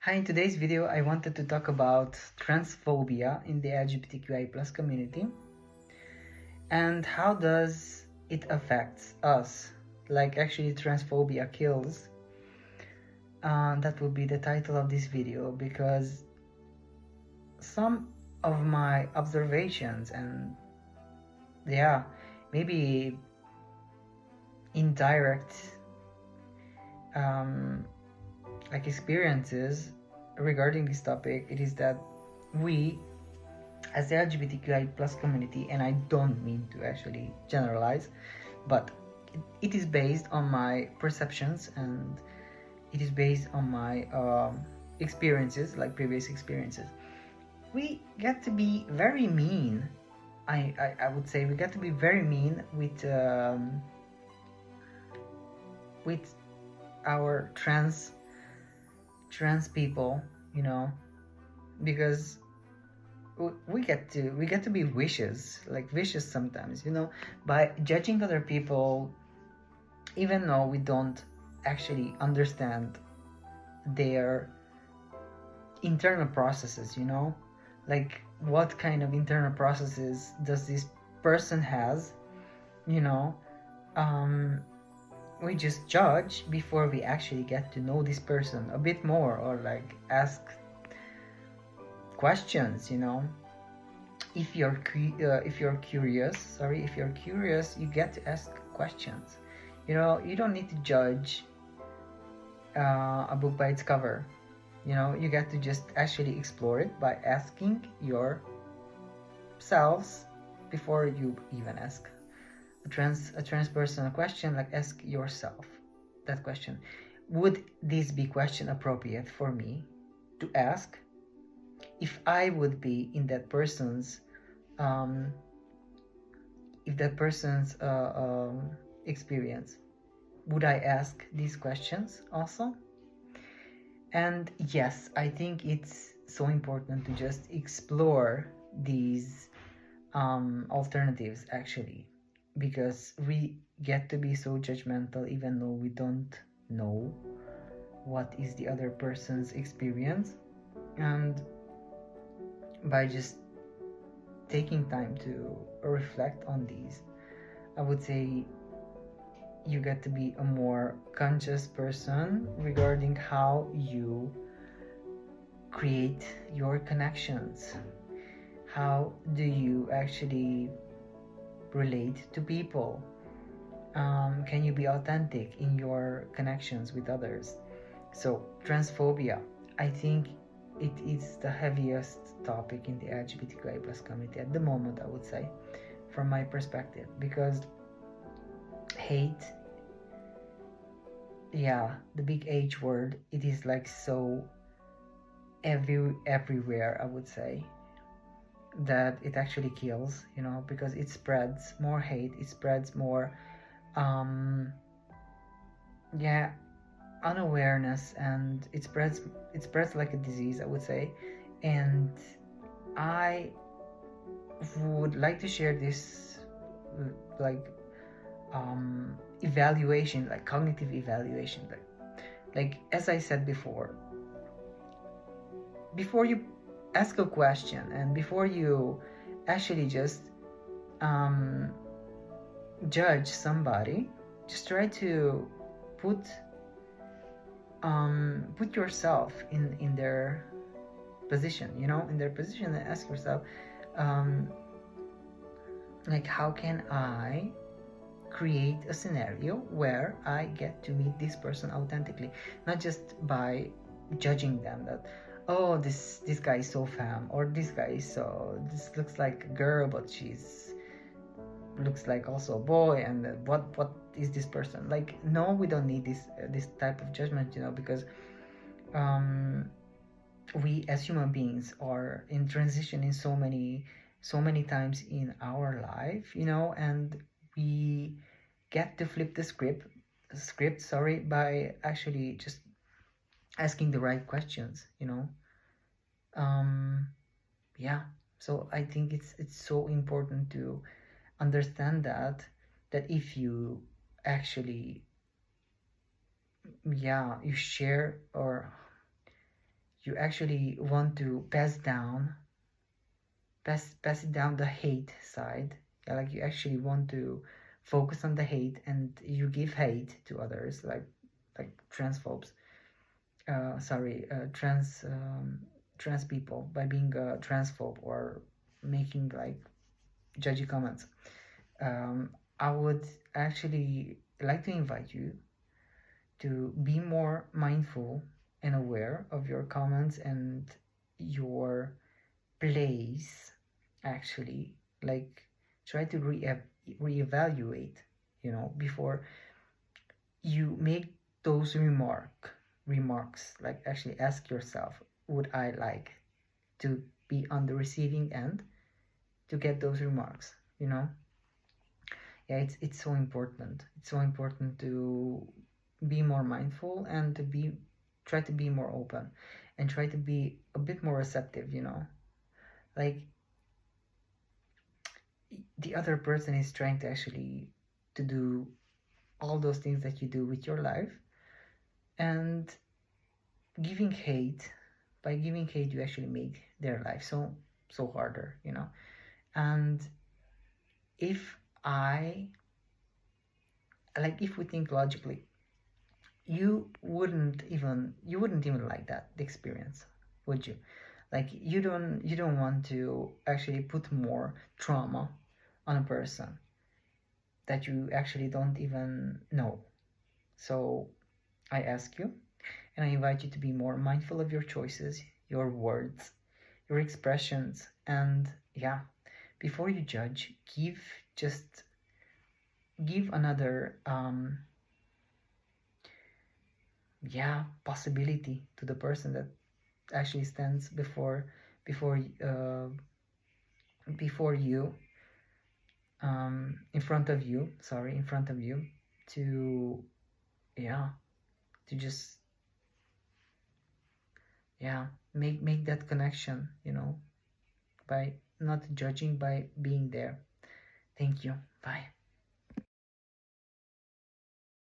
Hi, in today's video, I wanted to talk about transphobia in the LGBTQI+ community and how does it affect us. Like actually transphobia kills. That would be the title of this video because some of my observations and maybe indirect like experiences regarding this topic, it is that we as the LGBTQI+ community, and I don't mean to actually generalize, but it is based on my perceptions and it is based on my experiences, like previous experiences. We get to be very mean. I would say we get to be very mean with our trans people, because we get to be vicious sometimes, by judging other people, even though we don't actually understand their internal processes, like what kind of internal processes does this person has, we just judge before we actually get to know this person a bit more, or like ask questions, if you're curious, you get to ask questions. You don't need to judge a book by its cover. You get to just actually explore it by asking yourselves before you even ask a trans person a question. Like, ask yourself that question: would this be question appropriate for me to ask? If I would be in that person's experience, would I ask these questions also? And yes, I think it's so important to just explore these alternatives actually, because we get to be so judgmental even though we don't know what is the other person's experience. And by just taking time to reflect on these, I would say you get to be a more conscious person regarding how you create your connections. How do you actually relate to people? Can you be authentic in your connections with others? So transphobia, I think it is the heaviest topic in the LGBTQI+ community at the moment, I would say, from my perspective, because hate, the big H word, it is like so everywhere, I would say, that it actually kills, because it spreads more hate, it spreads more unawareness, and it spreads like a disease, I would say. And I would like to share this like evaluation, like cognitive evaluation, like as I said before you ask a question and before you actually just judge somebody, just try to put yourself in their position, in their position, and ask yourself, like, how can I create a scenario where I get to meet this person authentically, not just by judging them that, oh, this guy is so femme, or this looks like a girl but she's looks like also a boy, and what is this person like? No, we don't need this type of judgment, because we as human beings are in transition in so many times in our life, and we get to flip the script by actually just asking the right questions, so I think it's so important to understand that if you actually you share, or you actually want to pass it down the hate side. Yeah, like you actually want to focus on the hate, and you give hate to others, like transphobes, trans people, by being a transphobe or making like judgy comments. I would actually like to invite you to be more mindful and aware of your comments and your place, actually. Like, try to reevaluate, before you make those remarks. Like, actually ask yourself, would I like to be on the receiving end to get those remarks? Yeah, it's so important. It's so important to be more mindful and to try to be more open and try to be a bit more receptive. Like, the other person is trying to actually to do all those things that you do with your life, and giving hate by giving hate, you actually make their life so harder. And if I like, if we think logically, you wouldn't even like that experience, would you? Like, you don't want to actually put more trauma on a person that you actually don't even know. So I ask you, and I invite you to be more mindful of your choices, your words, your expressions, and yeah, before you judge, just give another possibility to the person that actually stands before uh, before you, in front of you, to yeah to just make that connection, by not judging, by being there. Thank you. Bye.